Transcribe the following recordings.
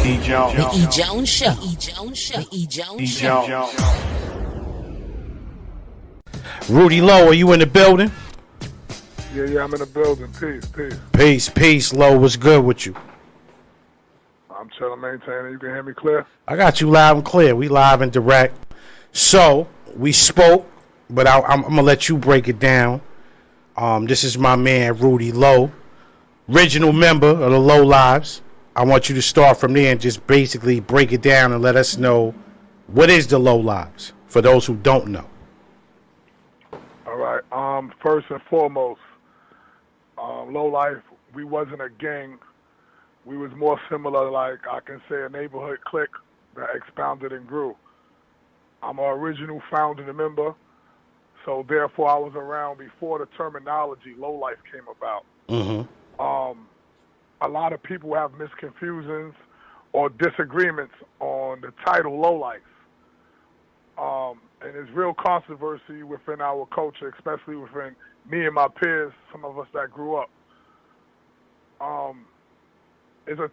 E.Jones. The E.Jones Show. The E.Jones Show. The E.Jones Show. Rudy-Lo, are you in the building? Yeah, I'm in the building. Peace. Peace, Lo. What's good with you? I'm chilling, maintaining. You can hear me clear? I got you loud and clear. We live and direct. So, we spoke, but I'm going to let you break it down. This is my man, Rudy-Lo, original member of the Lo-Lives. I want you to start from there and just basically break it down and let us know what is the Lo-Lives, for those who don't know. All right. First and foremost, Lo-Life, we wasn't a gang. We was more similar, like I can say, a neighborhood clique that expounded and grew. I'm an original founding member, so therefore I was around before the terminology Lo-Life came about. Mm-hmm. A lot of people have misconfusions or disagreements on the title Lo-Life. And there's real controversy within our culture, especially within me and my peers, some of us that grew up. It's a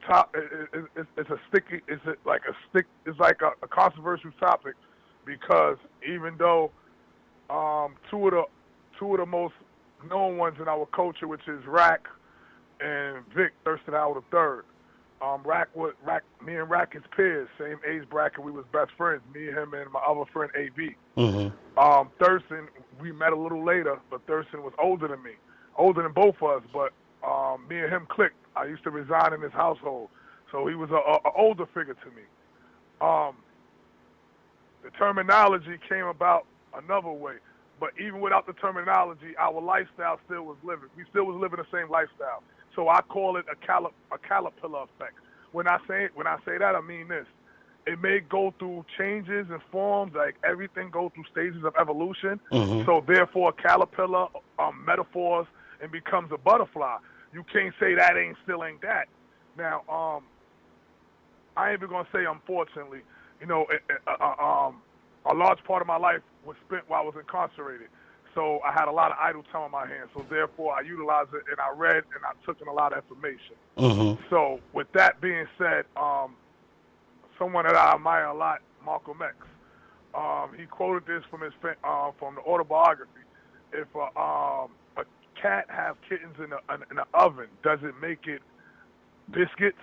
controversial topic because even though two of the most known ones in our culture, which is Rack and Vic Thurston Howard III. Me and Rack is peers, same age bracket. We was best friends. Me, him, and my other friend AB. Mm-hmm. Thurston, we met a little later, but Thurston was older than me, older than both of us. But me and him clicked. I used to reside in his household, so he was an older figure to me. The terminology came about another way, but even without the terminology, our lifestyle still was living. We still was living the same lifestyle. So I call it a caterpillar effect. When I say that, I mean this. It may go through changes and forms, like everything go through stages of evolution. Mm-hmm. So therefore, a caterpillar metaphors and becomes a butterfly. You can't say that still ain't that. Now, I ain't even gonna say unfortunately. You know, a large part of my life was spent while I was incarcerated. So I had a lot of idle time on my hands. So therefore, I utilized it, and I read, and I took in a lot of information. Mm-hmm. So with that being said, someone that I admire a lot, Malcolm X, he quoted this from from the autobiography. If a cat have kittens in the oven, does it make it biscuits?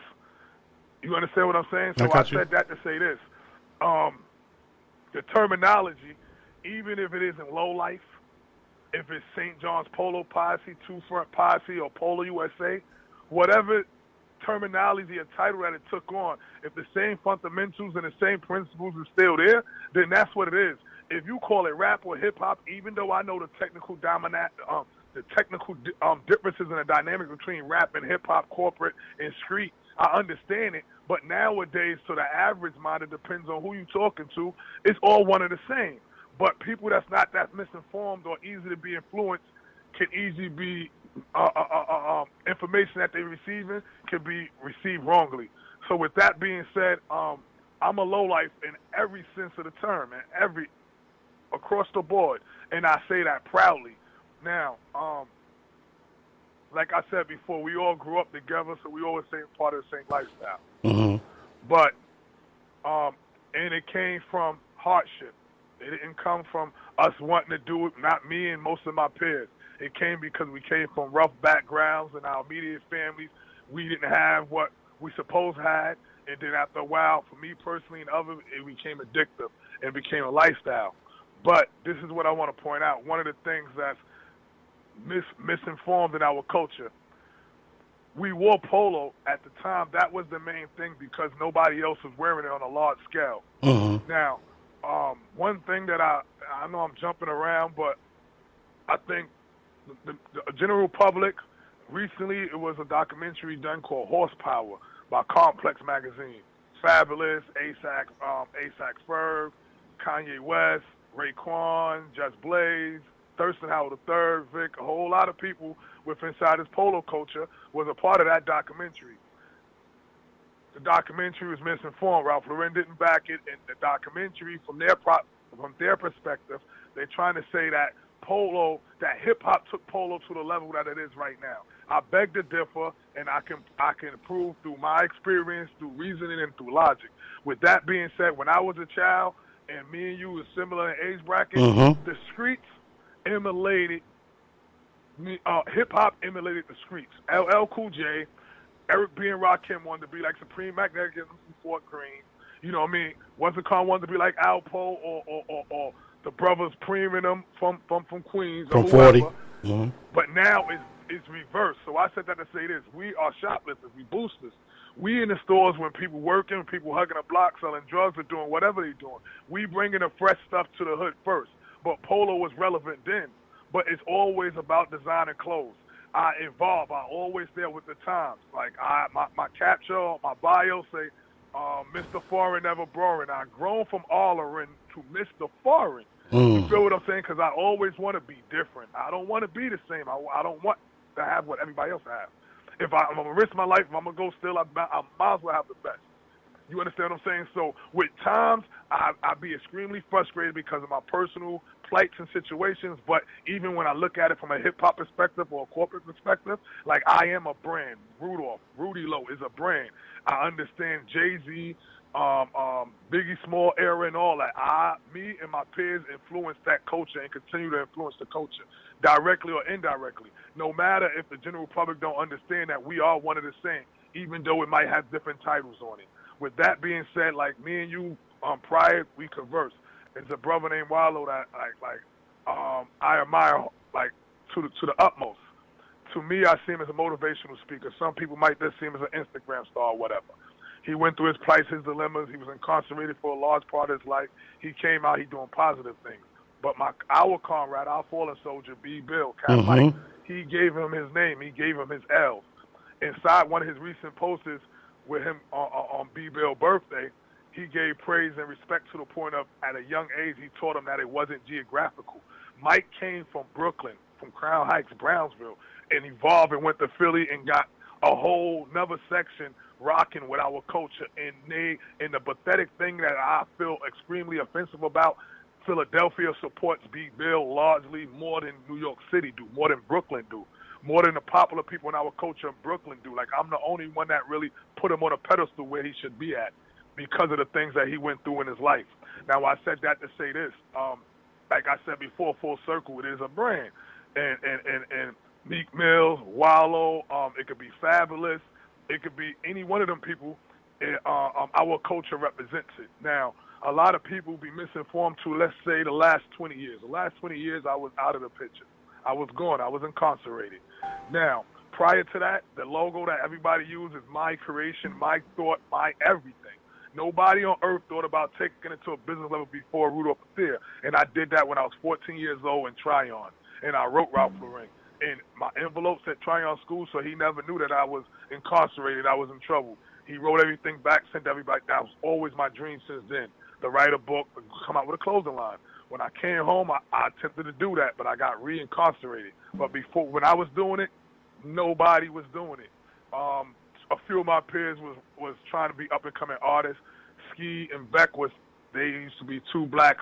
You understand what I'm saying? So I said that to say this. The terminology, even if it isn't Lo-Life, if it's St. John's Polo Posse, Two Front Posse, or Polo U.S.A., whatever terminology or title that it took on, if the same fundamentals and the same principles are still there, then that's what it is. If you call it rap or hip-hop, even though I know the technical differences in the dynamic between rap and hip-hop, corporate and street, I understand it. But nowadays, to the average mind, it depends on who you're talking to, it's all one and the same. But people that's not that misinformed or easy to be influenced can easily be information that they're receiving can be received wrongly. So with that being said, I'm a Lo-Life in every sense of the term, and across the board, and I say that proudly. Now, like I said before, we all grew up together, so we always same part of the same lifestyle. Mm-hmm. But and it came from hardship. It didn't come from us wanting to do it, not me and most of my peers. It came because we came from rough backgrounds and our immediate families. We didn't have what we supposed had. And then after a while, for me personally and others, it became addictive and became a lifestyle. But this is what I want to point out. One of the things that's misinformed in our culture, we wore polo at the time. That was the main thing because nobody else was wearing it on a large scale. Mm-hmm. Now, one thing that I know I'm jumping around, but I think the general public, recently it was a documentary done called Horsepower by Complex magazine. Fabulous, A$AP Ferg, Kanye West, Raekwon, Just Blaze, Thurston Howard III, Vic, a whole lot of people with inside this polo culture was a part of that documentary. The documentary was misinformed. Ralph Lauren didn't back it. And the documentary, from their perspective, they're trying to say that hip-hop took polo to the level that it is right now. I beg to differ. and I can prove through my experience, through reasoning, and through logic. With that being said, when I was a child, and me and you was similar in age bracket, the streets emulated hip hop emulated the streets. LL Cool J, Eric B. and Rakim wanted to be like Supreme Magnetic from Fort Greene. You know what I mean? Weston Khan wanted to be like Alpo or the brothers Preem and them from Queens from or whoever. 40. But now it's reversed. So I said that to say this: we are shoplifters, we boosters. We in the stores when people working, people hugging a block, selling drugs or doing whatever they're doing. We bringing the fresh stuff to the hood first. But Polo was relevant then. But it's always about designing clothes. I evolve. I always there with the times. Like my capture, my bio say, Mr. Foreign never boring. I grown from Allerin to Mr. Foreign. You feel what I'm saying? Because I always want to be different. I don't want to be the same. I don't want to have what everybody else has. If I'm going to risk my life, if I'm going to go still, I might as well have the best. You understand what I'm saying? So with times, I be extremely frustrated because of my personal plights and situations. But even when I look at it from a hip-hop perspective or a corporate perspective, like I am a brand. Rudy-Lo is a brand. I understand Jay-Z, Biggie Small era and all that. Me and my peers influence that culture and continue to influence the culture directly or indirectly. No matter if the general public don't understand that we are one of the same, even though it might have different titles on it. With that being said, like me and you, prior we converse. There's a brother named Wallow that I admire like to the utmost. To me, I see him as a motivational speaker. Some people might just see him as an Instagram star or whatever. He went through his plights, his dilemmas. He was incarcerated for a large part of his life. He came out, he doing positive things. But our comrade, our fallen soldier, B. Bill, Mike, he gave him his name. He gave him his L. Inside one of his recent posts with him on B. Bill's birthday, he gave praise and respect to the point of, at a young age, he taught him that it wasn't geographical. Mike came from Brooklyn, from Crown Heights, Brownsville, and evolved and went to Philly and got a whole another section rocking with our culture. And the pathetic thing that I feel extremely offensive about, Philadelphia supports B. Bill largely more than New York City do, more than Brooklyn do, more than the popular people in our culture in Brooklyn do. Like, I'm the only one that really put him on a pedestal where he should be at because of the things that he went through in his life. Now, I said that to say this. Like I said before, full circle, it is a brand. And Meek Mills, Wallow, it could be Fabulous. It could be any one of them people. Our culture represents it. Now, a lot of people be misinformed to, let's say, the last 20 years. The last 20 years, I was out of the picture. I was gone. I was incarcerated. Now, prior to that, the logo that everybody uses is my creation, my thought, my everything. Nobody on earth thought about taking it to a business level before Rudolph Affair. And I did that when I was 14 years old in Tryon. And I wrote Ralph Lauren. And my envelope said Tryon School, so he never knew that I was incarcerated. I was in trouble. He wrote everything back, sent everybody. That was always my dream since then, to write a book, to come out with a clothing line. When I came home, I attempted to do that, but I got reincarcerated. But before, when I was doing it, nobody was doing it. A few of my peers was trying to be up-and-coming artists. Ski and Beck they used to be two black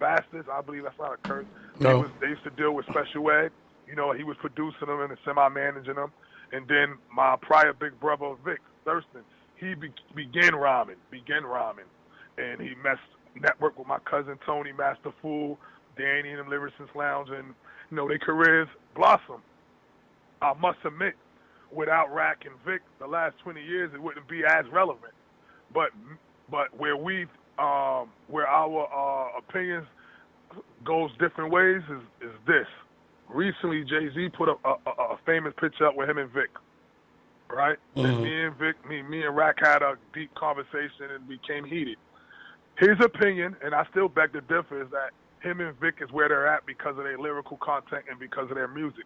bastards. I believe that's not a curse. No. They used to deal with special ed. You know, he was producing them and semi-managing them. And then my prior big brother, Vic Thurston, he began rhyming. And he networked with my cousin Tony Master Fool, Danny and them Lyricist Lounge, and, you know, their careers blossomed. I must admit, without Rack and Vic, the last 20 years, it wouldn't be as relevant. But where where our opinions goes different ways is this. Recently, Jay-Z put a famous picture up with him and Vic, right? And me and Rack had a deep conversation and became heated. His opinion, and I still beg to differ, is that him and Vic is where they're at because of their lyrical content and because of their music.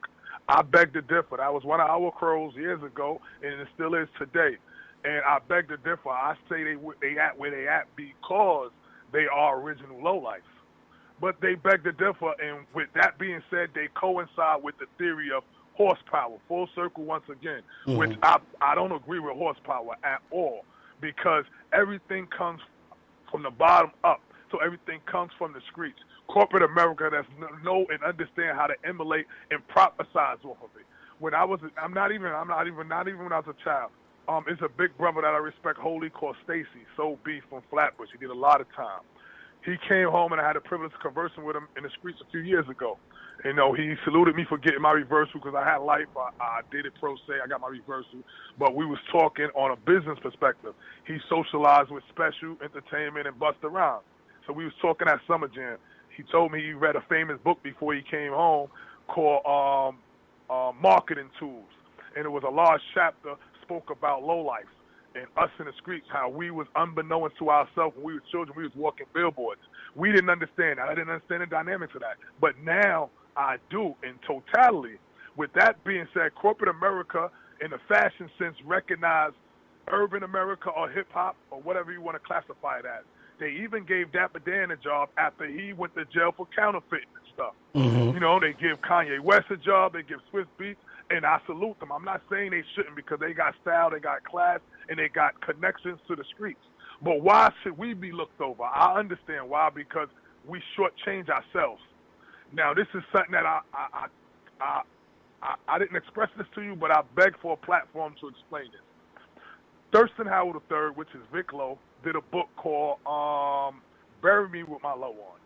I beg to differ. That was one of our crows years ago, and it still is today. And I beg to differ. I say they at where they at because they are original Lo-Lifes. But they beg to differ, and with that being said, they coincide with the theory of horsepower, full circle once again, which I don't agree with horsepower at all, because everything comes from the bottom up, so everything comes from the streets. Corporate America doesn't know and understand how to emulate and prophesize off of it. I'm not even when I was a child. It's a big brother that I respect wholly called Stacy, Soul Beef from Flatbush. He did a lot of time. He came home and I had the privilege of conversing with him in the streets a few years ago. You know, he saluted me for getting my reversal because I had life. I did it pro se. I got my reversal. But we was talking on a business perspective. He socialized with Special Entertainment and Busta Rhymes. So we was talking at Summer Jam. He told me he read a famous book before he came home called Marketing Tools. And it was a large chapter spoke about Lo-Lifes and us in the streets, how we was unbeknownst to ourselves when we were children, we was walking billboards. We didn't understand that. I didn't understand the dynamics of that. But now I do in totality. With that being said, corporate America in the fashion sense recognize urban America or hip-hop or whatever you want to classify it as. They even gave Dapper Dan a job after he went to jail for counterfeiting and stuff. You know, they give Kanye West a job, they give Swiss Beats, and I salute them. I'm not saying they shouldn't because they got style, they got class, and they got connections to the streets. But why should we be looked over? I understand why, because we shortchange ourselves. Now, this is something that I didn't express this to you, but I beg for a platform to explain this. Thurston Howell III, which is Vic Lowe, did a book called Bury Me With My Low On.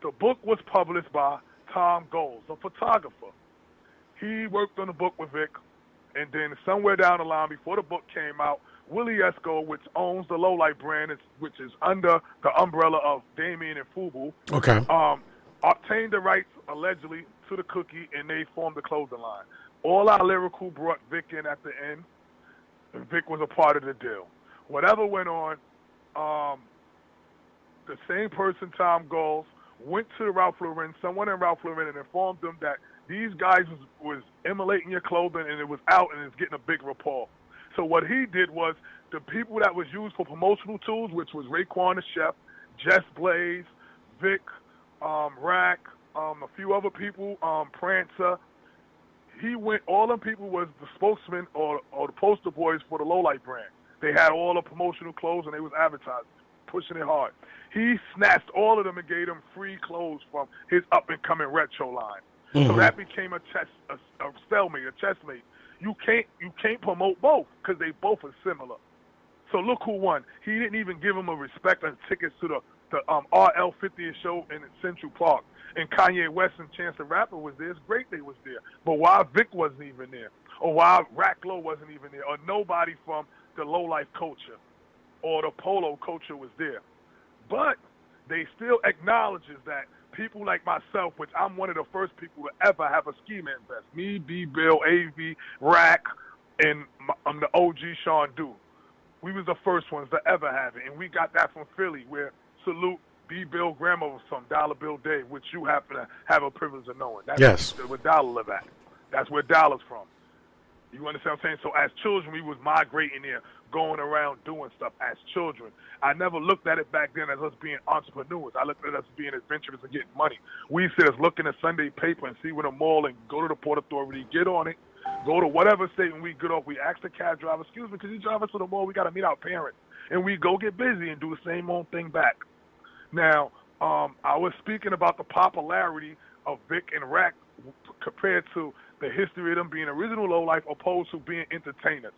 The book was published by Tom Goles, a photographer. He worked on the book with Vic, and then somewhere down the line, before the book came out, Willie Esco, which owns the Lo-Life brand, which is under the umbrella of Damien and Fubu, obtained the rights, allegedly, to the cookie, and they formed the clothing line. All Our Lyrical brought Vic in at the end, and Vic was a part of the deal. Whatever went on, the same person, Tom Goles, went to Ralph Lauren, someone in Ralph Lauren, and informed them that these guys was emulating your clothing and it was out and it's getting a big rapport. So what he did was the people that was used for promotional tools, which was Raekwon the Chef, Jess Blaze, Vic, Rack, a few other people, Prancer. All them people was the spokesman or the poster boys for the Lo-Life brand. They had all the promotional clothes and they was advertising, pushing it hard. He snatched all of them and gave them free clothes from his up-and-coming retro line. So that became a stalemate, a chessmate. You can't promote both because they both are similar. So look who won. He didn't even give him a respect and tickets to the RL 50th show in Central Park. And Kanye West and Chance the Rapper was there. It's great they was there. But why Vic wasn't even there? Or why RACK-LO wasn't even there? Or nobody from the Lo-Life culture or the Polo culture was there. But they still acknowledges that people like myself, which I'm one of the first people to ever have a ski man vest. Me, B, Bill, AV, Rack, and I'm the OG Sean Deuce. We was the first ones to ever have it, and we got that from Philly, where salute B. Bill grandma was from, Dollar Bill Dave, which you happen to have a privilege of knowing. That's where Dollar live at. That's where Dollar's from. You understand what I'm saying? So as children, we was migrating there, going around doing stuff as children. I never looked at it back then as us being entrepreneurs. I looked at us being adventurous and getting money. We used to just look in the Sunday paper and see what a mall and go to the Port Authority, get on it, go to whatever state, and we get off. We ask the cab driver, excuse me, could you drive us to the mall? We got to meet our parents. And we go get busy and do the same old thing back. Now, I was speaking about the popularity of Vic and Rack compared to the history of them being original Lo-Life opposed to being entertainers.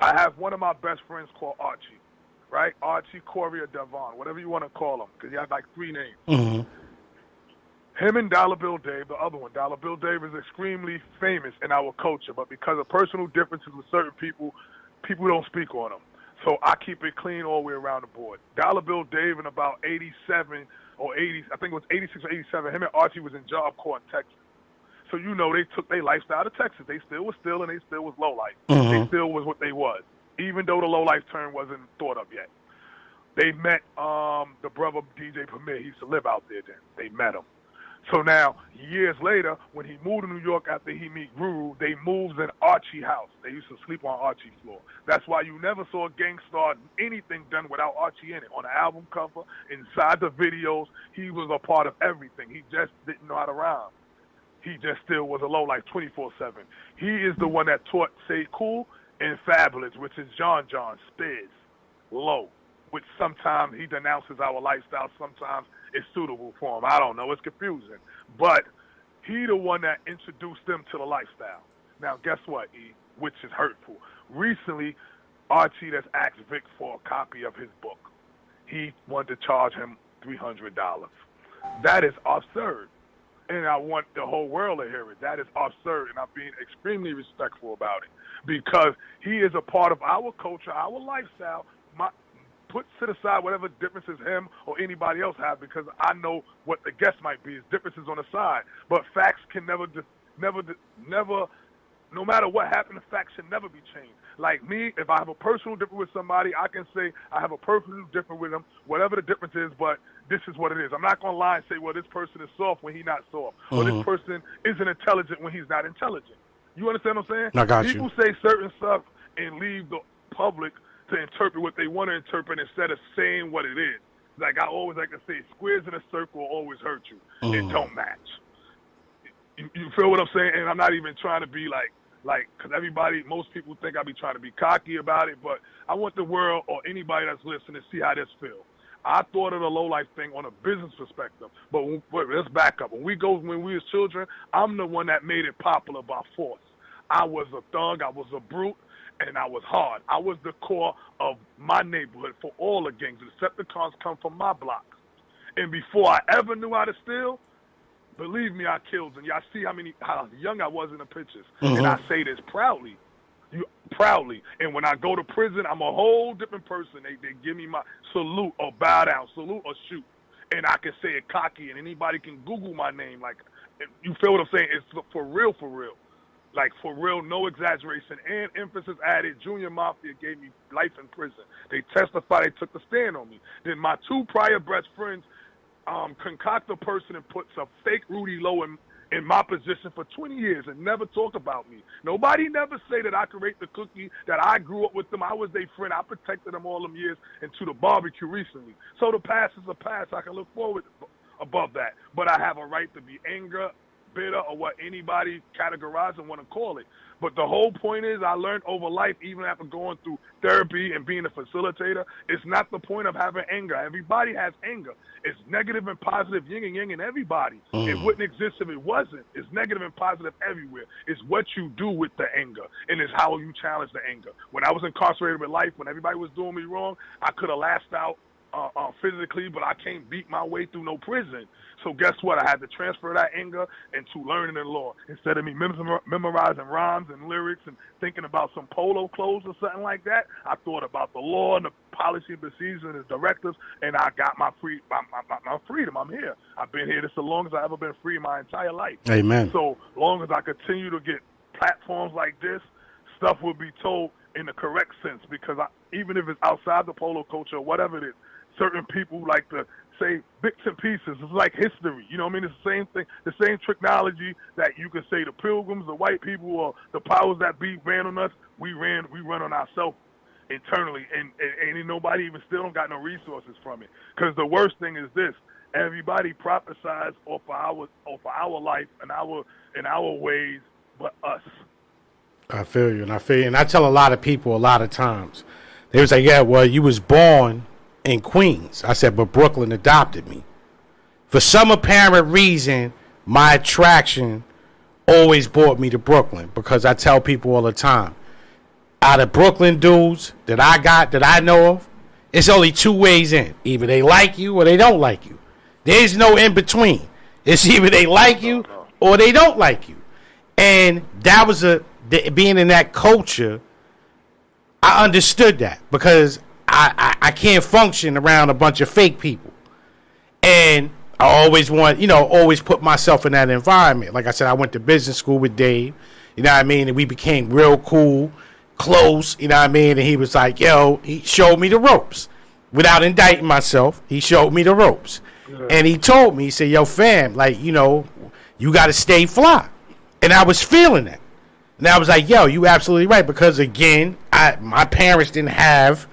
I have one of my best friends called Archie, right? Archie, Corey, or Devon, whatever you want to call him, because he has like 3 names. Him and Dollar Bill Dave, the other one, Dollar Bill Dave is extremely famous in our culture, but because of personal differences with certain people, people don't speak on them. So I keep it clean all the way around the board. Dollar Bill Dave in about 87 or 80, I think it was 86 or 87, him and Archie was in Job Corps in Texas. So, you know, they took their lifestyle to Texas. They still was still, and they still was Lo-Life. They still was what they was, even though the Lo-Life term wasn't thought of yet. They met the brother DJ Premier. He used to live out there then. They met him. So now, years later, when he moved to New York after he met Ruru, they moved in Archie house. They used to sleep on Archie's floor. That's why you never saw Gangstar anything done without Archie in it. On the album cover, inside the videos, he was a part of everything. He just didn't know how to rhyme. He just still was a Lo-Life 24/7. He is the one that taught Say Cool and Fabulous, which is John Spiz, Low, which sometimes he denounces our lifestyle, sometimes it's suitable for him. I don't know. It's confusing. But he the one that introduced them to the lifestyle. Now, guess what, E? Which is hurtful. Recently, Archie has asked Vic for a copy of his book. He wanted to charge him $300. That is absurd. And I want the whole world to hear it. That is absurd, and I'm being extremely respectful about it because he is a part of our culture, our lifestyle. Put to the side whatever differences him or anybody else have, because I know what the guess might be is differences on the side. But facts can never, no matter what happened, the facts should never be changed. Like me, if I have a personal difference with somebody, I can say I have a personal difference with them, whatever the difference is, but this is what it is. I'm not going to lie and say, well, this person is soft when he's not soft, or this person isn't intelligent when he's not intelligent. You understand what I'm saying? I got People you. say certain stuff and leave the public to interpret what they want to interpret instead of saying what it is. Like I always like to say, squares in a circle will always hurt you. It don't match. You feel what I'm saying? And I'm not even trying to be like, because most people think I be trying to be cocky about it, but I want the world or anybody that's listening to see how this feels. I thought of the Lo-Life thing on a business perspective, but let's back up. When we was children, I'm the one that made it popular by force. I was a thug, I was a brute, and I was hard. I was the core of my neighborhood for all the gangs. The Decepticons come from my block. And before I ever knew how to steal, believe me, I killed. And y'all see how young I was in the pictures. And I say this proudly. Proudly. And when I go to prison, I'm a whole different person. They give me my salute or bow down, salute or shoot. And I can say it cocky, and anybody can Google my name. Like, you feel what I'm saying? It's for real, for real. Like, for real, no exaggeration. And emphasis added, Junior Mafia gave me life in prison. They testified, they took the stand on me. Then my two prior best friends concoct a person and puts a fake Rudy-Lo in my position for 20 years and never talk about me. Nobody never say that I could rate the cookie, that I grew up with them. I was their friend. I protected them all them years into the barbecue recently. So the past is the past. I can look forward above that. But I have a right to be angry, bitter, or what anybody categorize and want to call it. But the whole point is I learned over life, even after going through therapy and being a facilitator, it's not the point of having anger. Everybody has anger. It's negative and positive, yin and yang in everybody. It wouldn't exist if it wasn't. It's negative and positive everywhere. It's what you do with the anger, and it's how you challenge the anger. When I was incarcerated with life, when everybody was doing me wrong, I could have lashed out physically, but I can't beat my way through no prison. So guess what? I had to transfer that anger into learning the law. Instead of me memorizing rhymes and lyrics and thinking about some polo clothes or something like that, I thought about the law and the policy and procedures and the directives, and I got my freedom. I'm here. I've been here. This is the longest I've ever been free in my entire life. Amen. So long as I continue to get platforms like this, stuff will be told in the correct sense, because even if it's outside the polo culture or whatever it is, certain people like to say bits and pieces. It's like history. You know what I mean? It's the same thing, the same technology that you can say the pilgrims, the white people, or the powers that be ran on us. We run on ourselves internally, and nobody even still don't got no resources from it. Because the worst thing is this: everybody prophesies off of our life and our ways, but us. I feel you, and I tell a lot of people a lot of times, they was like, yeah, well, you was born in Queens. I said, but Brooklyn adopted me. For some apparent reason, my attraction always brought me to Brooklyn, because I tell people all the time, out of Brooklyn dudes that I know of, it's only two ways in. Either they like you or they don't like you. There's no in between. It's either they like you or they don't like you. And that was being in that culture, I understood that, because I can't function around a bunch of fake people. And I always always put myself in that environment. Like I said, I went to business school with Dave, you know what I mean? And we became real cool, close, you know what I mean? And he was like, yo, he showed me the ropes. Without indicting myself, he showed me the ropes. Yeah. And he told me, he said, yo, fam, like, you got to stay fly. And I was feeling that. And I was like, yo, you absolutely right. Because, again, my parents didn't have,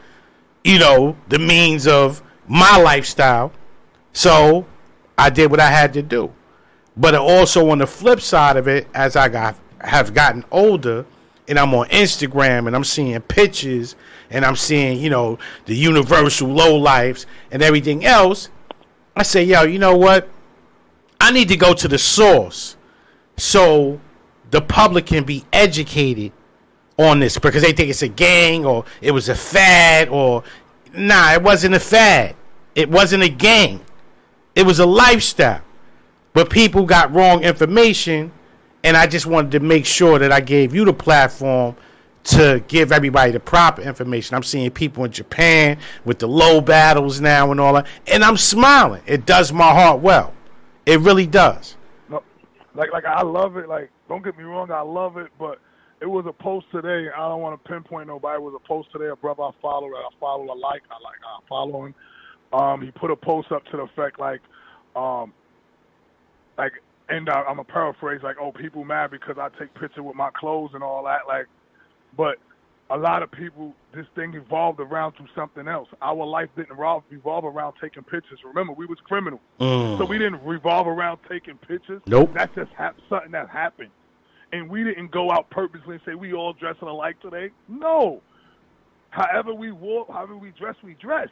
the means of my lifestyle. So I did what I had to do. But also on the flip side of it, as I have gotten older, and I'm on Instagram and I'm seeing pictures and I'm seeing, the universal Lo-Lifes and everything else, I say, yo, you know what? I need to go to the source. So the public can be educated on this, because they think it's a gang or it was a fad, or nah, it wasn't a fad. It wasn't a gang. It was a lifestyle. But people got wrong information, and I just wanted to make sure that I gave you the platform to give everybody the proper information. I'm seeing people in Japan with the low battles now and all that, and I'm smiling. It does my heart well. It really does. No, like I love it. Like, don't get me wrong, I love it, but it was a post today. I don't want to pinpoint nobody. It was a post today. A brother I follow, I follow him. He put a post up to the effect and I'm a paraphrase, like, oh, people mad because I take pictures with my clothes and all that, like, but a lot of people, this thing evolved around to something else. Our life didn't revolve around taking pictures. Remember, we was criminals, so we didn't revolve around taking pictures. Nope. That's just something that happened, and we didn't go out purposely and say we all dressing alike today. No. However we walk, however we dress, we dress.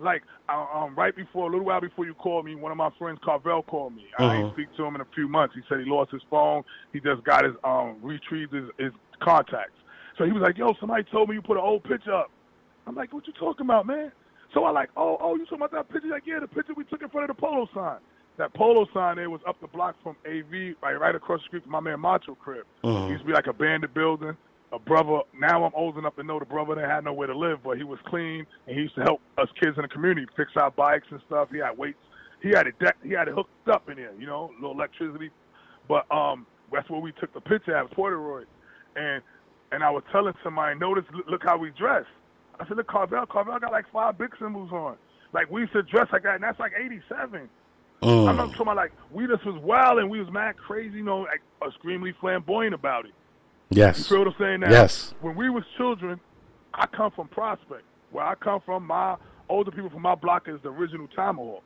Like, right before, a little while before you called me, one of my friends, Carvel, called me. I didn't speak to him in a few months. He said he lost his phone. He just got his, retrieved his contacts. So he was like, yo, somebody told me you put an old picture up. I'm like, what you talking about, man? So I like, oh, you talking about that picture? He's like, yeah, the picture we took in front of the Polo sign. That Polo sign there was up the block from AV, right across the street from my man Macho crib. It used to be like a bandit building. A brother, now I'm old enough to know the brother that had nowhere to live, but he was clean, and he used to help us kids in the community fix our bikes and stuff. He had weights. He had it hooked up in there, you know, a little electricity. But that's where we took the picture at Polaroid. And I was telling somebody, notice, look how we dress. I said, look, Carvel got like 5 big symbols on. Like, we used to dress like that, and that's like 87. I'm not talking about, like, we just was wild and we was mad crazy, you know, like, extremely flamboyant about it. Yes. You feel what I'm saying now? Yes. When we was children, I come from Prospect. Where I come from, my older people from my block is the original Tomahawks.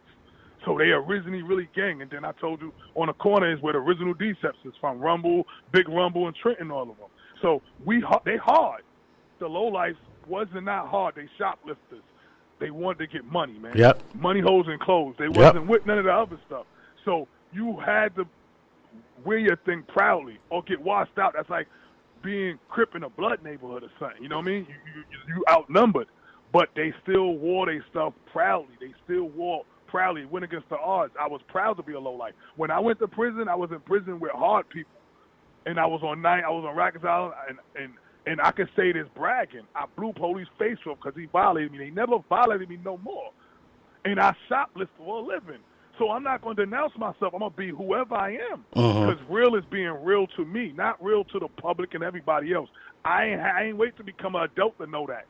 So they originally really gang. And then I told you on the corner is where the original Decepts is from. Rumble, Big Rumble, and Trenton, all of them. So they hard. The Lo-Lifes wasn't not hard. They shoplifters. They wanted to get money, man. Yep. Money, hoes, and clothes. They wasn't with none of the other stuff. So you had to wear your thing proudly or get washed out. That's like being Crip in a blood neighborhood or something, you know what I mean? You outnumbered, but they still wore their stuff proudly. They still wore proudly, went against the odds. I was proud to be a Lo-Life. When I went to prison, I was in prison with hard people, and I was on Rikers Island, and I can say this bragging. I blew police face off because he violated me. They never violated me no more, and I shoplifted for a living. So I'm not going to denounce myself. I'm going to be whoever I am. Because real is being real to me, not real to the public and everybody else. I ain't wait to become an adult to know that.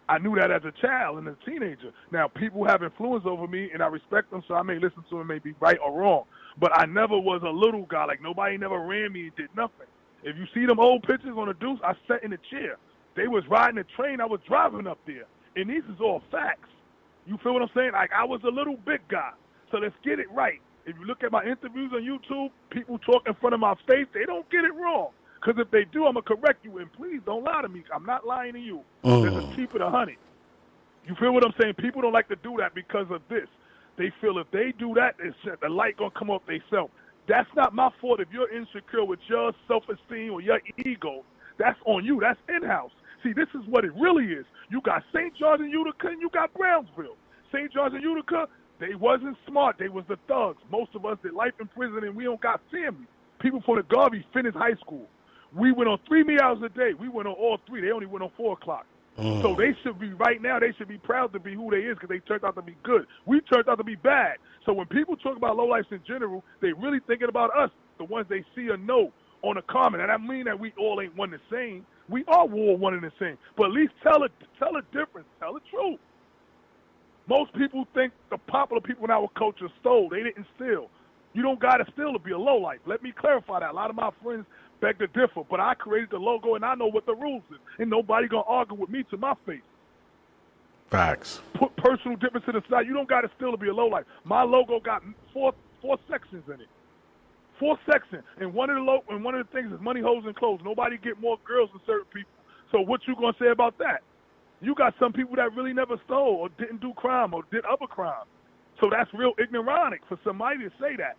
I knew that as a child and a teenager. Now, people have influence over me, and I respect them, so I may listen to them, may be right or wrong. But I never was a little guy. Like, nobody never ran me and did nothing. If you see them old pictures on the Deuce, I sat in a chair. They was riding a train. I was driving up there. And these is all facts. You feel what I'm saying? Like, I was a little big guy. So let's get it right. If you look at my interviews on YouTube, people talk in front of my face, they don't get it wrong. Because if they do, I'm going to correct you. And please don't lie to me. I'm not lying to you. There's a cheaper to honey. You feel what I'm saying? People don't like to do that because of this. They feel if they do that, the light going to come off themselves. That's not my fault. If you're insecure with your self-esteem or your ego, that's on you. That's in-house. See, this is what it really is. You got St. George and Utica, and you got Brownsville. St. George and Utica, they wasn't smart. They was the thugs. Most of us did life in prison, and we don't got family. People from the Garvey finished high school. We went on 3 meals a day. We went on all 3. They only went on 4 o'clock. So they should be, right now, they should be proud to be who they is because they turned out to be good. We turned out to be bad. So when people talk about Lo-Lifes in general, they really thinking about us, the ones they see or know on the comment. And I mean that we all ain't one the same. We all wore one and the same. But at least tell a difference. Tell the truth. Most people think the popular people in our culture stole. They didn't steal. You don't got to steal to be a Lo-Life. Let me clarify that. A lot of my friends beg to differ, but I created the logo, and I know what the rules is, and nobody going to argue with me to my face. Facts. Put personal difference to the side. You don't got to steal to be a Lo-Life. My logo got four sections in it. 4 sections. And one of the things is money, hoes, and clothes. Nobody get more girls than certain people. So what you going to say about that? You got some people that really never stole or didn't do crime or did other crime. So that's real ignoronic for somebody to say that.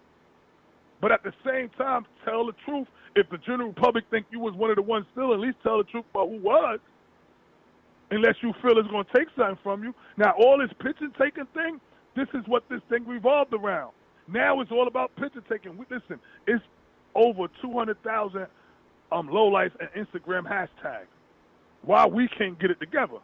But at the same time, tell the truth. If the general public think you was one of the ones still, at least tell the truth about who was. Unless you feel it's going to take something from you. Now, all this picture taking thing, this is what this thing revolved around. Now it's all about picture taking. Listen, it's over 200,000 Lo-Life and Instagram hashtags. Why we can't get it together?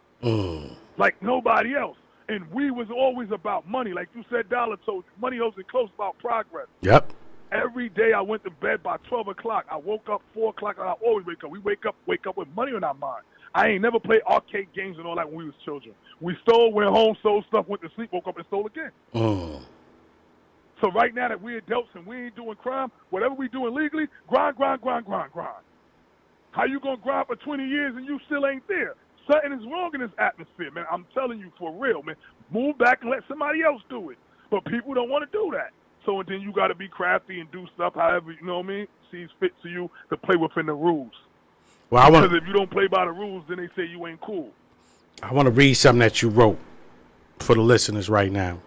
Like nobody else. And we was always about money. Like you said, Dollar told you, money holds it close about progress. Yep. Every day I went to bed by 12 o'clock. I woke up 4 o'clock, and I always wake up. We wake up with money on our mind. I ain't never played arcade games and all that when we was children. We stole, went home, sold stuff, went to sleep, woke up and stole again. So right now that we're adults and we ain't doing crime, whatever we doing legally, grind. How you going to grind for 20 years and you still ain't there? Something is wrong in this atmosphere, man. I'm telling you for real, man. Move back and let somebody else do it. But people don't want to do that. So then you got to be crafty and do stuff however, you know what I mean, seems fit to you to play within the rules. Well, because if you don't play by the rules, then they say you ain't cool. I want to read something that you wrote for the listeners right now.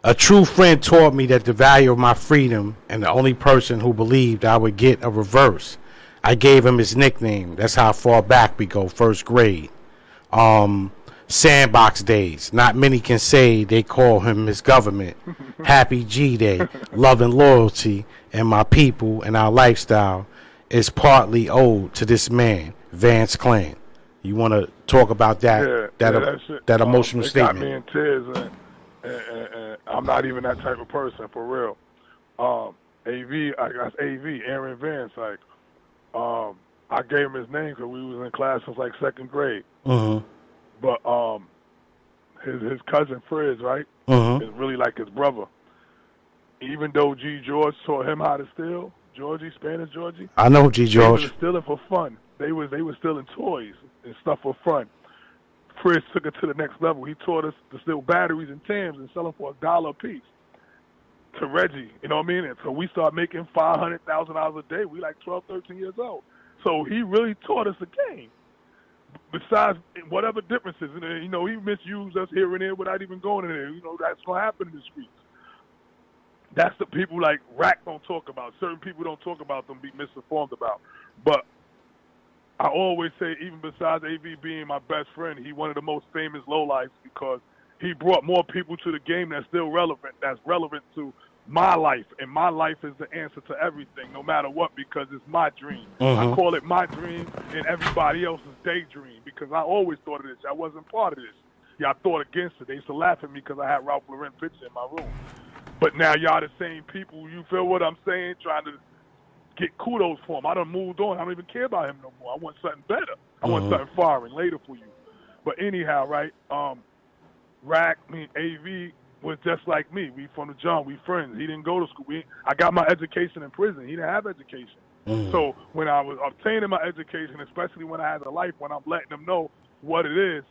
A true friend taught me that the value of my freedom, and the only person who believed I would get a reverse. I gave him his nickname. That's how far back we go, first grade. Sandbox days. Not many can say they call him his government. Happy G Day. Love and loyalty and my people and our lifestyle is partly owed to this man, Vance Clan. You want to talk about that? That emotional statement. Got me in tears, and I'm not even that type of person for real. Aaron Vance. Like, I gave him his name because we was in class since like second grade. But his cousin Frizz, right, is really like his brother. Even though G. George taught him how to steal, Spanish Georgie. I know G. George. They were stealing for fun. They was stealing toys and stuff for fun. Frizz took it to the next level. He taught us to steal batteries and Tams and sell them for $1 a piece to Reggie. You know what I mean? And so we started making $500,000 a day. We like 12, 13 years old. So he really taught us the game. Besides whatever differences, you know, he misused us here and there without even going in there. You know, that's going to happen in the streets. That's the people like Rack don't talk about. Certain people don't talk about them, be misinformed about. But I always say, even besides AV being my best friend, he one of the most famous Lo-Lifes because he brought more people to the game that's still relevant, that's relevant to my life. And my life is the answer to everything, no matter what, because it's my dream. I call it my dream and everybody else's daydream because I always thought of this. I wasn't part of this. Y'all thought against it. They used to laugh at me because I had Ralph Lauren picture in my room. But now y'all the same people, you feel what I'm saying, trying to get kudos for him. I done moved on. I don't even care about him no more. I want something better. I want something foreign later for you. But anyhow, right, AV was just like me. We from the John. We friends. He didn't go to school. I got my education in prison. He didn't have education. So when I was obtaining my education, especially when I had a life, when I'm letting him know what it is,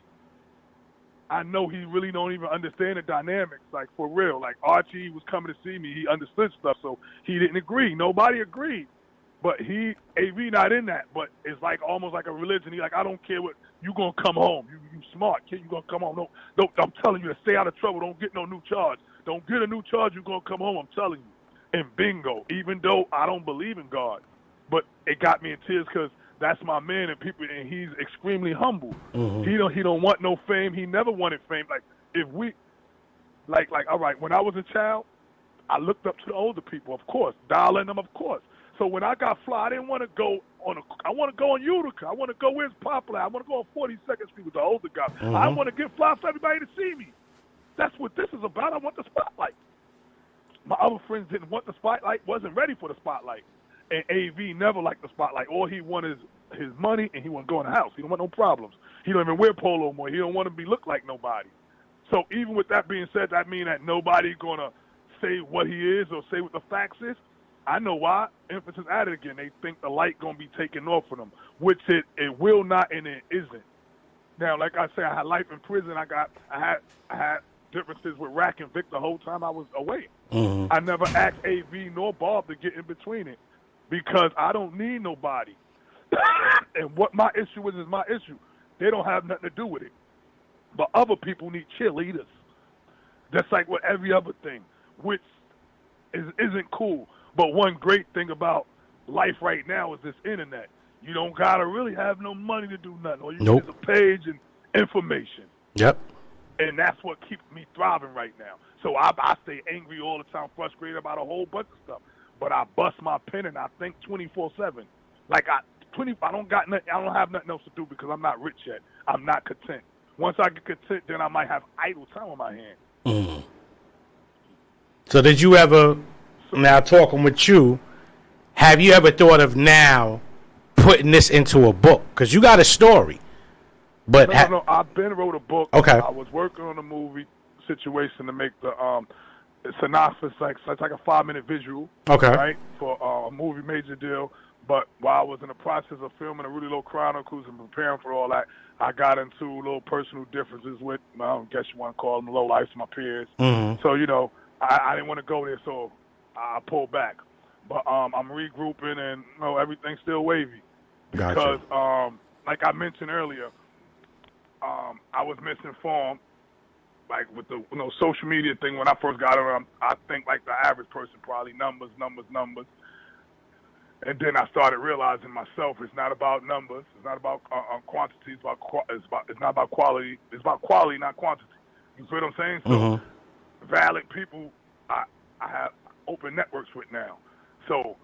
I know he really don't even understand the dynamics, like for real. Like Archie was coming to see me, he understood stuff, so he didn't agree. Nobody agreed, but AV not in that. But it's like almost like a religion. He like, I don't care what you gonna come home. You smart kid, you gonna come home. No, I'm telling you to stay out of trouble. Don't get no new charge. Don't get a new charge. You gonna come home. I'm telling you. And bingo. Even though I don't believe in God, but it got me in tears because that's my man, and he's extremely humble. He don't want no fame. He never wanted fame. Like if we, like all right. When I was a child, I looked up to the older people, of course, Dollar and them, of course. So when I got fly, I didn't want to go on I want to go on Utica. I want to go where it's popular. I want to go on 42nd Street with the older guys. I want to get fly for everybody to see me. That's what this is about. I want the spotlight. My other friends didn't want the spotlight, wasn't ready for the spotlight. And AV never liked the spotlight. All he wanted is his money, and he want to go in the house. He don't want no problems. He don't even wear polo more. He don't want to look like nobody. So even with that being said, that mean that nobody going to say what he is or say what the facts is. I know why. Emphasis added again. They think the light going to be taken off of them, which it will not, and it isn't. Now, like I said, I had life in prison. I had differences with Rack and Vic the whole time I was away. I never asked AV nor Bob to get in between it. Because I don't need nobody. And what my issue is my issue. They don't have nothing to do with it. But other people need cheerleaders. Just like with every other thing, which isn't cool. But one great thing about life right now is this internet. You don't gotta really have no money to do nothing. All you need is a page and information. Yep. And that's what keeps me thriving right now. So I stay angry all the time, frustrated about a whole bunch of stuff. But I bust my pen and I think 24/7. Like I don't have nothing else to do because I'm not rich yet. I'm not content. Once I get content, then I might have idle time on my hands. Mm. So did you ever, now talking with you, have you ever thought of now putting this into a book? Because you got a story. But no, I've been wrote a book. Okay. I was working on a movie situation to make the synopsis, it's like a 5-minute visual. Okay. Right, for a movie major deal. But while I was in the process of filming the Rudy-Lo Chronicles and preparing for all that, I got into little personal differences with, I guess you want to call them Lo-Lifes, my peers. Mm-hmm. So, I didn't want to go there, so I pulled back. But I'm regrouping, and everything's still wavy. Because, like I mentioned earlier, I was misinformed, like with the social media thing. When I first got on, I think like the average person, probably numbers. And then I started realizing myself, it's not about numbers, it's not about quantity, it's not about quality. It's about quality, not quantity. You see what I'm saying? So valid people, I have open networks with now. So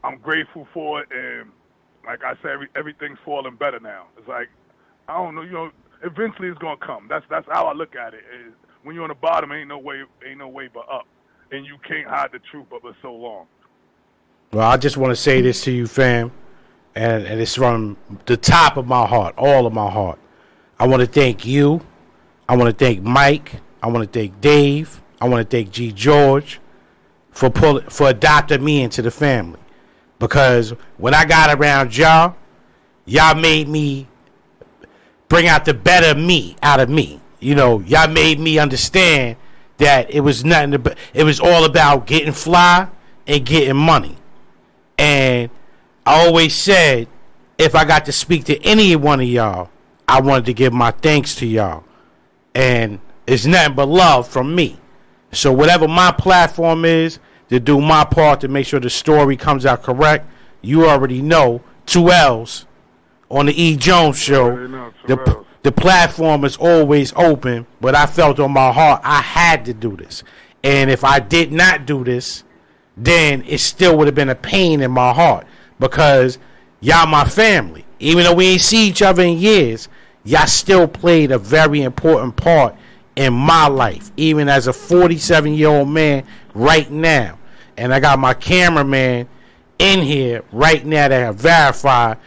I'm grateful for it, and like I said, everything's falling better now. It's like, I don't know, eventually it's gonna come. That's how I look at it. Is when you're on the bottom, ain't no way but up, and you can't hide the truth but for so long. Well, I just want to say this to you, fam, and it's from the top of my heart, all of my heart. I want to thank you. I want to thank Mike. I want to thank Dave. I want to thank G. George for adopting me into the family. Because when I got around y'all made me bring out the better me out of me. Y'all made me understand that it was it was all about getting fly and getting money. And I always said, if I got to speak to any one of y'all, I wanted to give my thanks to y'all. And it's nothing but love from me. So whatever my platform is, to do my part to make sure the story comes out correct, you already know, 2 L's on the E.Jones show. The platform is always open, but I felt on my heart I had to do this. And if I did not do this, then it still would have been a pain in my heart, because y'all my family. Even though we ain't see each other in years, y'all still played a very important part in my life, even as a 47-year-old man right now. And I got my cameraman in here right now that have verified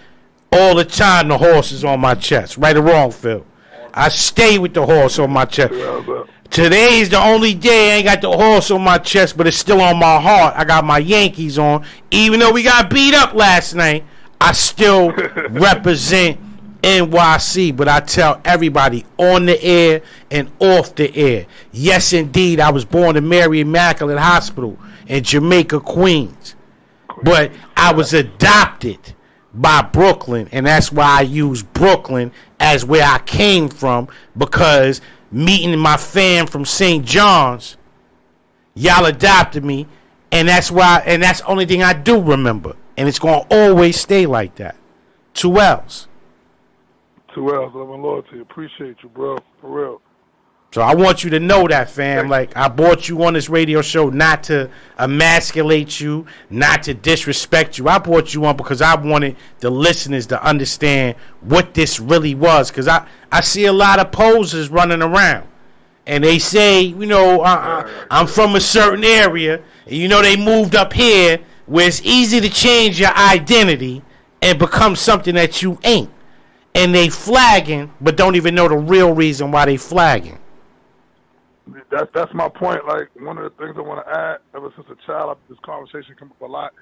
all the time the horse is on my chest. Right or wrong, Phil? I stay with the horse on my chest. Today's the only day I ain't got the horse on my chest, but it's still on my heart. I got my Yankees on. Even though we got beat up last night, I still represent NYC. But I tell everybody on the air and off the air, yes, indeed, I was born in Mary Immaculate Hospital in Jamaica, Queens. But I was adopted by Brooklyn, and that's why I use Brooklyn as where I came from, because meeting my fam from St. John's, y'all adopted me, and that's the only thing I do remember, and it's gonna always stay like that. 2 L's. 2 L's, love and loyalty. Appreciate you, bro, for real. So I want you to know that, fam. Like, I brought you on this radio show not to emasculate you, not to disrespect you. I brought you on because I wanted the listeners to understand what this really was. Because I see a lot of posers running around. And they say, I'm from a certain area. And, they moved up here where it's easy to change your identity and become something that you ain't. And they flagging, but don't even know the real reason why they flagging. That's my point. Like, one of the things I want to add, ever since a child, this conversation come up a lot.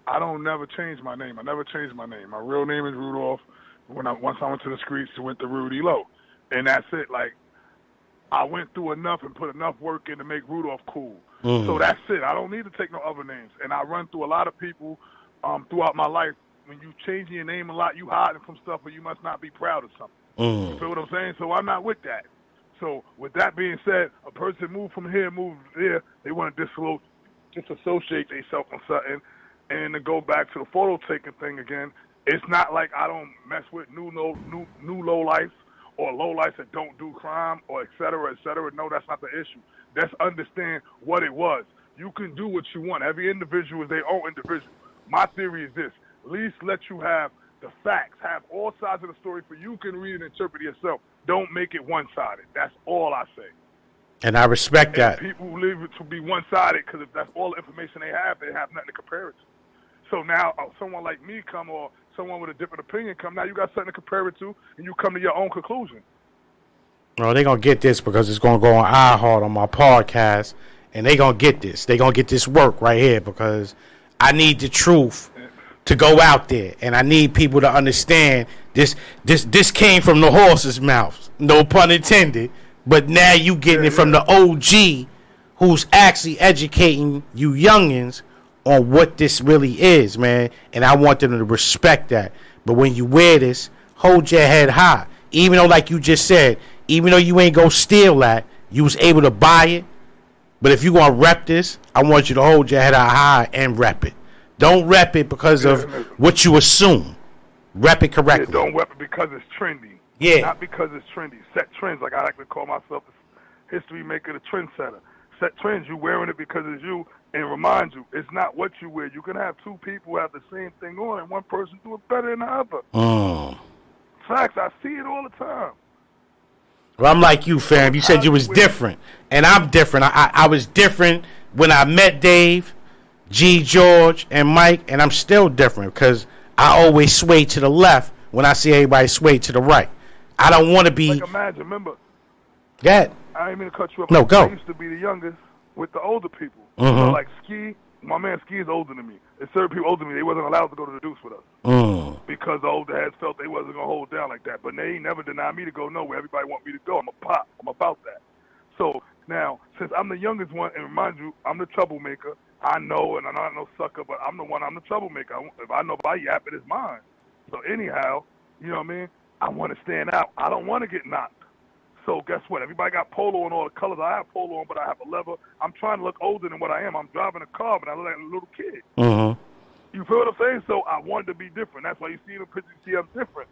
I don't never change my name. I never changed my name. My real name is Rudolph. Once I went to the streets, I went to Rudy-Lo, and that's it. Like, I went through enough and put enough work in to make Rudolph cool. So that's it. I don't need to take no other names. And I run through a lot of people throughout my life. When you change your name a lot, you hiding from stuff, or you must not be proud of something. You feel what I'm saying? So I'm not with that. So with that being said, a person moved from here, moved there, they want to disassociate themselves from something. And to go back to the photo taking thing again, it's not like I don't mess with new Lo-Lifes or Lo-Lifes that don't do crime or et cetera, et cetera. No, that's not the issue. Let's understand what it was. You can do what you want. Every individual is their own individual. My theory is this. At least let you have the facts, have all sides of the story for you can read and interpret yourself. Don't make it one-sided. That's all I say. And I respect that. People leave it to be one-sided because if that's all the information they have nothing to compare it to. So now someone like me come or someone with a different opinion come, now you got something to compare it to, and you come to your own conclusion. Well, they're going to get this because it's going to go on iHeart on my podcast, and they're going to get this. They're going to get this work right here because I need the truth to go out there, and I need people to understand this came from the horse's mouth, no pun intended, but now you getting it from the OG who's actually educating you youngins on what this really is, man, and I want them to respect that. But when you wear this, hold your head high. Even though, like you just said, even though you ain't go steal that, you was able to buy it. But if you gonna rep this, I want you to hold your head high and rep it. Don't rep it because of what you assume. Rep it correctly. Yeah, don't rep it because it's trendy. Yeah. Not because it's trendy. Set trends, like I like to call myself a history maker, the trendsetter. Set trends, you wearing it because it's you. And remind you, it's not what you wear. You can have two people have the same thing on and one person do it better than the other. Facts, I see it all the time. Well, I'm like you, fam. You said you was different. And I'm different. I was different when I met Dave, G. George, and Mike, and I'm still different because I always sway to the left when I see everybody sway to the right. I don't want to be... Like imagine, remember... Go ahead. I didn't mean to cut you up. No, go. I used to be the youngest with the older people. So like Ski, my man Ski is older than me. And certain people older than me, they wasn't allowed to go to the Deuce with us. Because the older heads felt they wasn't going to hold down like that. But they ain't never denied me to go nowhere. Everybody want me to go. I'm a pop. I'm about that. So now, since I'm the youngest one, and remind you, I'm the troublemaker. I know, and I'm not no sucker, but I'm the troublemaker. If I know by yap, it is mine. So anyhow, you know what I mean? I want to stand out. I don't want to get knocked. So guess what? Everybody got polo and all the colors. I have polo on, but I have a leather. I'm trying to look older than what I am. I'm driving a car, but I look like a little kid. You feel what I'm saying? So I wanted to be different. That's why you see the pictures, you see I'm different.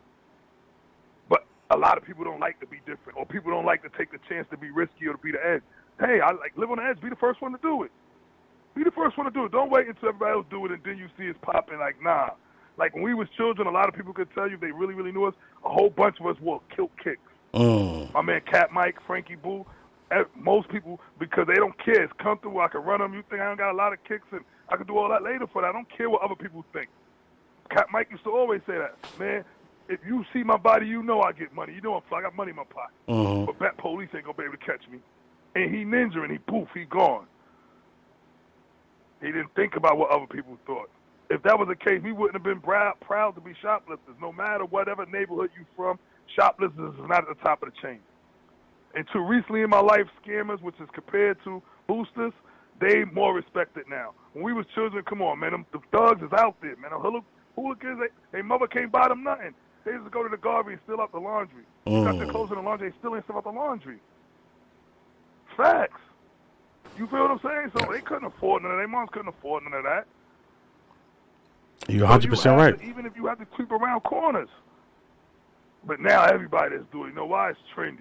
But a lot of people don't like to be different, or people don't like to take the chance to be risky or to be the edge. Hey, I like live on the edge. Be the first one to do it. Be the first one to do it. Don't wait until everybody else do it and then you see it's popping. Like, nah. Like when we was children, a lot of people could tell you they really, really knew us. A whole bunch of us wore kilt kicks. My man Cat Mike, Frankie Boo, most people, because they don't care. It's comfortable. I can run them. You think I don't got a lot of kicks and I can do all that later for that. I don't care what other people think. Cat Mike used to always say that. Man, if you see my body, you know I get money. You know I got money in my pocket. But that police ain't going to be able to catch me. And he ninja and he poof, he gone. He didn't think about what other people thought. If that was the case, we wouldn't have been proud to be shoplifters. No matter whatever neighborhood you from, shoplifters is not at the top of the chain. Until recently in my life, scammers, which is compared to boosters, they more respected now. When we was children, come on, man, the thugs is out there, man. The hooligans, their mother can't buy them nothing. They used to go to the Garvey and steal out the laundry. Got their clothes in the laundry, they still ain't steal out the laundry. Facts. You feel what I'm saying? So they couldn't afford none of that. Their moms couldn't afford none of that. You're 100% right. Even if you have to creep around corners. But now everybody is doing it. You know why? It's trendy.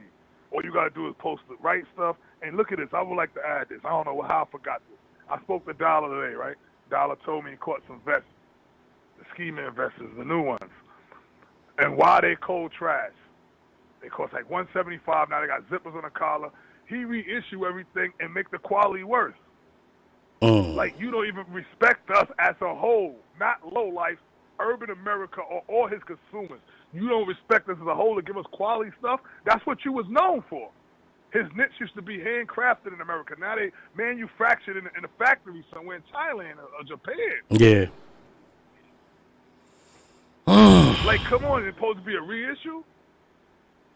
All you got to do is post the right stuff. And look at this. I would like to add this. I don't know how I forgot this. I spoke to Dollar today, right? Dollar told me he caught some vests, the ski man vests, the new ones. And why they cold trash? They cost like $175. Now they got zippers on the collar. He reissue everything and make the quality worse. Like you don't even respect us as a whole, not Lo-Life, urban America, or all his consumers. You don't respect us as a whole to give us quality stuff. That's what you was known for. His knits used to be handcrafted in America. Now they manufactured in a factory somewhere in Thailand or Japan. Yeah. Like, come on, it's supposed to be a reissue?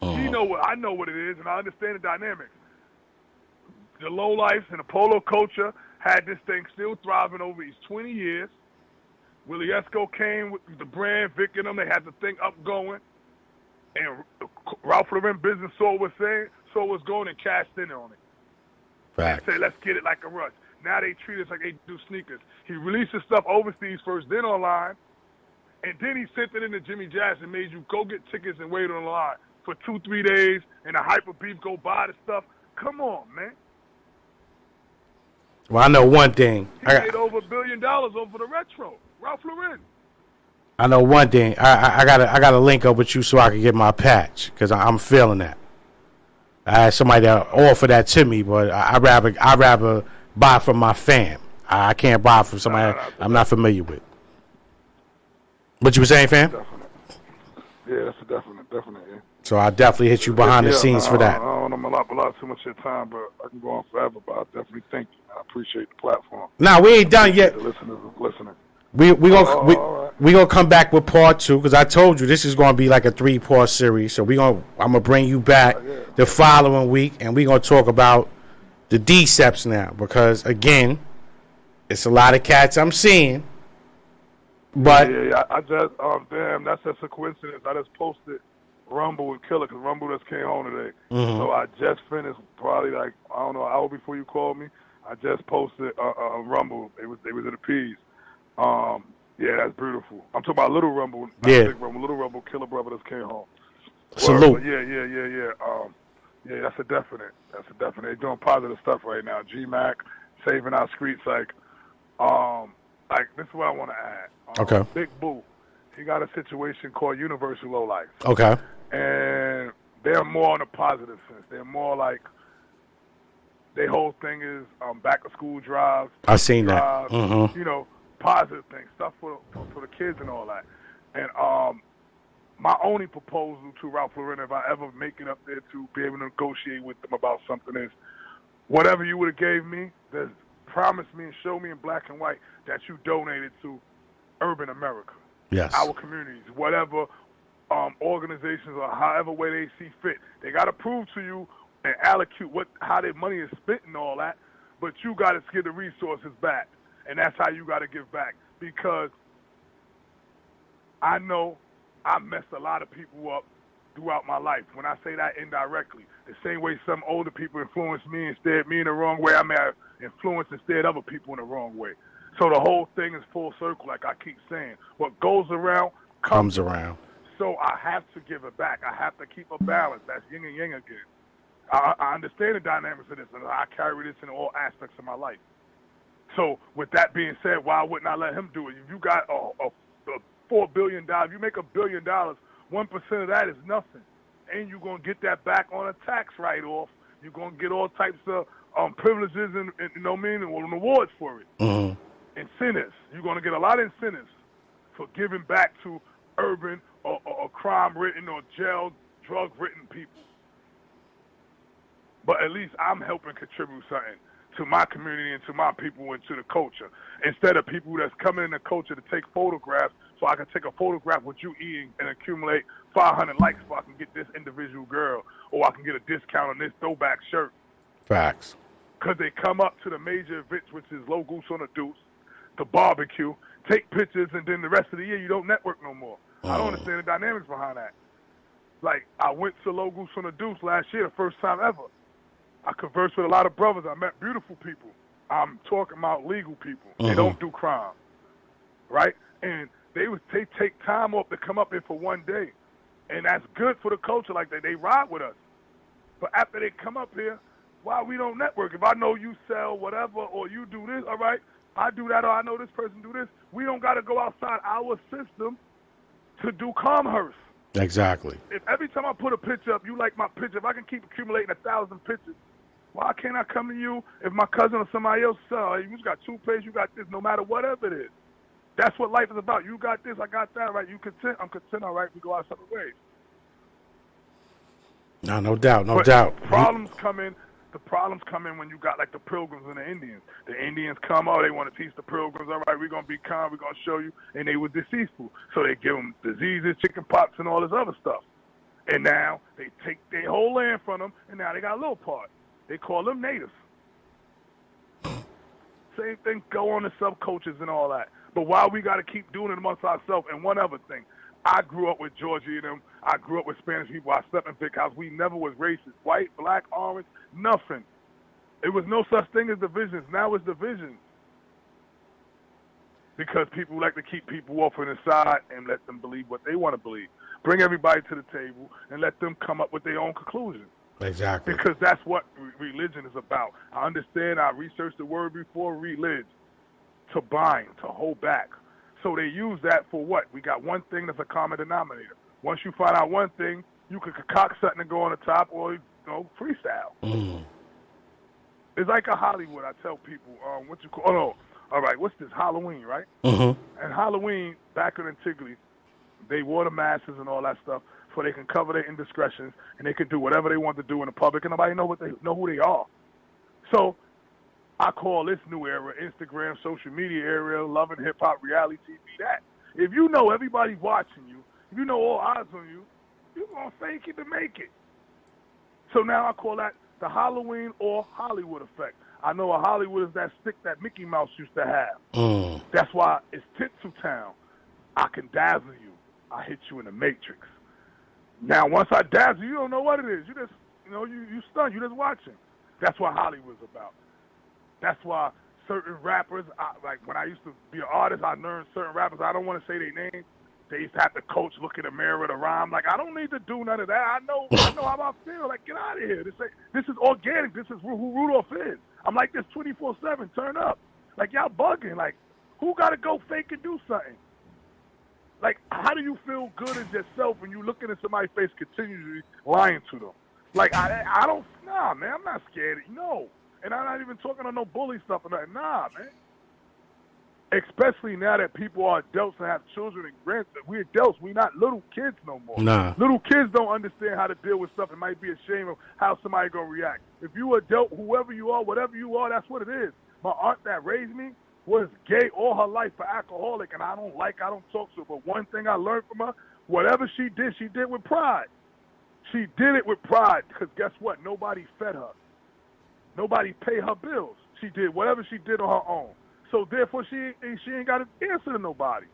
You know what? I know what it is, and I understand the dynamics. The Lo-Lifes and the polo culture had this thing still thriving over these 20 years. Willie Esco came with the brand, Vic and them. They had the thing up going. And Ralph Lauren business saw what's going and cashed in on it. Right. And said, let's get it like a rush. Now they treat us like they do sneakers. He released his stuff overseas first, then online, and then he sent it into Jimmy Jazz and made you go get tickets and wait on the line for 2-3 days, and the hyper beef go buy the stuff. Come on, man. Well, I know one thing. He made over $1 billion over the retro. Ralph Lauren. I know one thing. I gotta link up with you so I can get my patch because I'm feeling that. I had somebody that offered that to me, but I'd rather buy from my fam. I can't buy from somebody I'm not familiar with. What you were saying, fam? Definite. Yeah, that's a definite. Yeah. So I definitely hit you behind the scenes for that. I don't know, I'm a lot too much of your time, but I can go on forever. But I definitely thank you. I appreciate the platform. Nah, we ain't done yet. The listeners are listening. We gonna come back with part 2 because I told you this is gonna be like a 3-part series. So I'm gonna bring you back the following week, and we gonna talk about the decepts now because again, it's a lot of cats I'm seeing. But yeah, I just damn, that's just a coincidence. I just posted Rumble with Killer because Rumble just came home today. Mm-hmm. So I just finished probably like I don't know an hour before you called me. I just posted Rumble. They was at the P's. Yeah, that's beautiful. I'm talking about Little Rumble, not Big Rumble. Little Rumble, Killer Brother just came home. Salute. Yeah, that's a definite. They're doing positive stuff right now. G-Mac saving our streets. Like this is what I want to add. Okay. Big Boo, he got a situation called Universal Lo-Life. Okay. And they're more on the positive sense. They're more like their whole thing is back to school drives. I seen that. Mm-hmm. You know, positive things, stuff for the kids and all that. And my only proposal to Ralph Lauren, if I ever make it up there to be able to negotiate with them about something, is whatever you would have gave me, just promise me and show me in black and white that you donated to urban America. Yes. Our communities, whatever organizations or however way they see fit. They got to prove to you and allocate how their money is spent and all that, but you got to get the resources back. And that's how you got to give back. Because I know I messed a lot of people up throughout my life. When I say that indirectly, the same way some older people influenced me and steered me in the wrong way, I may have influenced and steered other people in the wrong way. So the whole thing is full circle, like I keep saying. What goes around comes around. So I have to give it back. I have to keep a balance. That's yin and yang again. I understand the dynamics of this, and I carry this in all aspects of my life. So with that being said, why wouldn't I let him do it? If you got a $4 billion, if you make $1 billion, 1% of that is nothing. And you're going to get that back on a tax write-off. You're going to get all types of privileges and awards for it. Mm-hmm. Incentives. You're going to get a lot of incentives for giving back to urban or crime-ridden or jail, drug-ridden people. But at least I'm helping contribute something to my community and to my people and to the culture. Instead of people that's coming in the culture to take photographs so I can take a photograph with you eating and accumulate 500 likes so I can get this individual girl or I can get a discount on this throwback shirt. Facts. Because they come up to the major events, which is Low Goose on the Deuce, the barbecue, take pictures, and then the rest of the year you don't network no more. I don't understand the dynamics behind that. Like, I went to Low Goose on the Deuce last year, the first time ever. I conversed with a lot of brothers. I met beautiful people. I'm talking about legal people. Mm-hmm. They don't do crime, right? And they take time off to come up here for one day. And that's good for the culture. Like, they ride with us. But after they come up here, why we don't network? If I know you sell whatever or you do this, all right, I do that or I know this person do this, we don't got to go outside our system to do commerce. Exactly. If every time I put a picture up, you like my picture, if I can keep accumulating 1,000 pictures, why can't I come to you if my cousin or somebody else sell? Hey, you got toothpaste, you got this, no matter whatever it is. That's what life is about. You got this, I got that, right? You content, I'm content, all right? We go our separate ways. No doubt, no doubt. The problems come in when you got like the Pilgrims and the Indians. The Indians come, they want to teach the Pilgrims, all right, we're going to be calm, we're going to show you, and they were deceitful. So they give them diseases, chicken pox, and all this other stuff. And now they take their whole land from them, and now they got a little part. They call them natives. Same thing go on the subcultures and all that. But why we got to keep doing it amongst ourselves? And one other thing, I grew up with Georgie and them. I grew up with Spanish people. I slept in big house. We never was racist. White, black, orange, nothing. It was no such thing as divisions. Now it's divisions. Because people like to keep people off on the side and let them believe what they want to believe. Bring everybody to the table and let them come up with their own conclusions. Exactly. Because that's what religion is about. I understand. I researched the word before, religion, to bind, to hold back. So they use that for what? We got one thing that's a common denominator. Once you find out one thing, you can concoct something and go on the top or, freestyle. Mm. It's like a Hollywood. I tell people, all right, what's this? Halloween, right? Mm-hmm. And Halloween, back in Antigua, they wore the masks and all that stuff so they can cover their indiscretions and they can do whatever they want to do in the public and nobody know who they are. So I call this new era Instagram, social media era, loving hip-hop, reality TV, that. If you know everybody's watching you, if you know all eyes on you, you're going to fake it to make it. So now I call that the Halloween or Hollywood effect. I know a Hollywood is that stick that Mickey Mouse used to have. Mm. That's why it's Titsu Town. I can dazzle you. I hit you in the Matrix. Now, once I dazzle you, you don't know what it is. You just, you stunned. You just watching. That's what Hollywood's about. That's why certain rappers, like when I used to be an artist, I learned certain rappers, I don't want to say their names. They used to have the coach look in the mirror to rhyme. Like, I don't need to do none of that. I know how I feel. Like, get out of here. This is organic. This is who Rudolph is. I'm like this 24/7. Turn up. Like, y'all bugging. Like, who got to go fake and do something? Like, how do you feel good as yourself when you looking at somebody's face continually lying to them? Like, I don't, nah, man, I'm not scared. No. And I'm not even talking on no bully stuff or nothing. Nah, man. Especially now that people are adults and have children and grandchildren. We're adults. We're not little kids no more. Nah. Little kids don't understand how to deal with stuff. It might be ashamed of how somebody going to react. If you adult, whoever you are, whatever you are, that's what it is. My aunt that raised me was gay all her life, for alcoholic, and I don't talk to her. But one thing I learned from her, whatever she did with pride. She did it with pride because guess what? Nobody fed her. Nobody paid her bills. She did whatever she did on her own. So therefore, she ain't got to answer to nobody.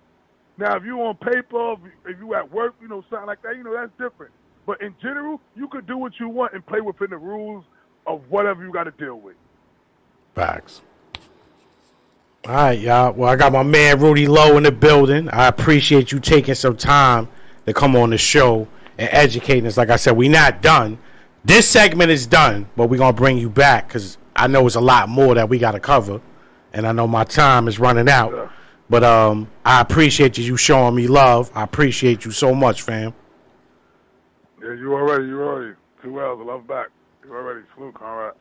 Now, if you on paper, if you at work, something like that, that's different. But in general, you could do what you want and play within the rules of whatever you got to deal with. Facts. All right, y'all. Well, I got my man Rudy-Lo in the building. I appreciate you taking some time to come on the show and educating us. Like I said, we not done. This segment is done, but we're going to bring you back because I know it's a lot more that we got to cover. And I know my time is running out. Yeah. But I appreciate you showing me love. I appreciate you so much, fam. Yeah, you already. 2 hours, love back. You already. Salute, Conrad.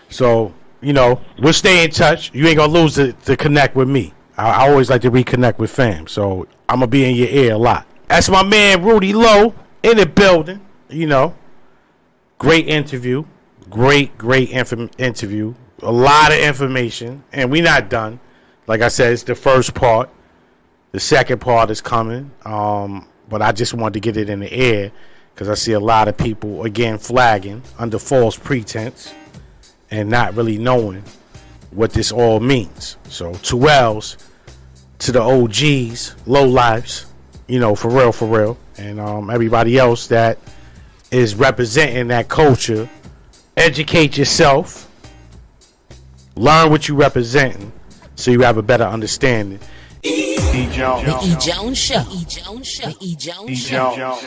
So, we'll stay in touch. You ain't going to lose to connect with me. I always like to reconnect with fam. So, I'm going to be in your ear a lot. That's my man, Rudy-Lo, in the building. Great interview. Great interview. A lot of information, and we're not done. Like I said, it's the first part. The second part is coming, but I just wanted to get it in the air because I see a lot of people, again, flagging under false pretense and not really knowing what this all means. So 2 L's to the OGs, Lo-Lifes, for real, and everybody else that is representing that culture. Educate yourself. Learn what you representing so you have a better understanding. E.Jones. The E.Jones Show. E.Jones Show. E.Jones Show.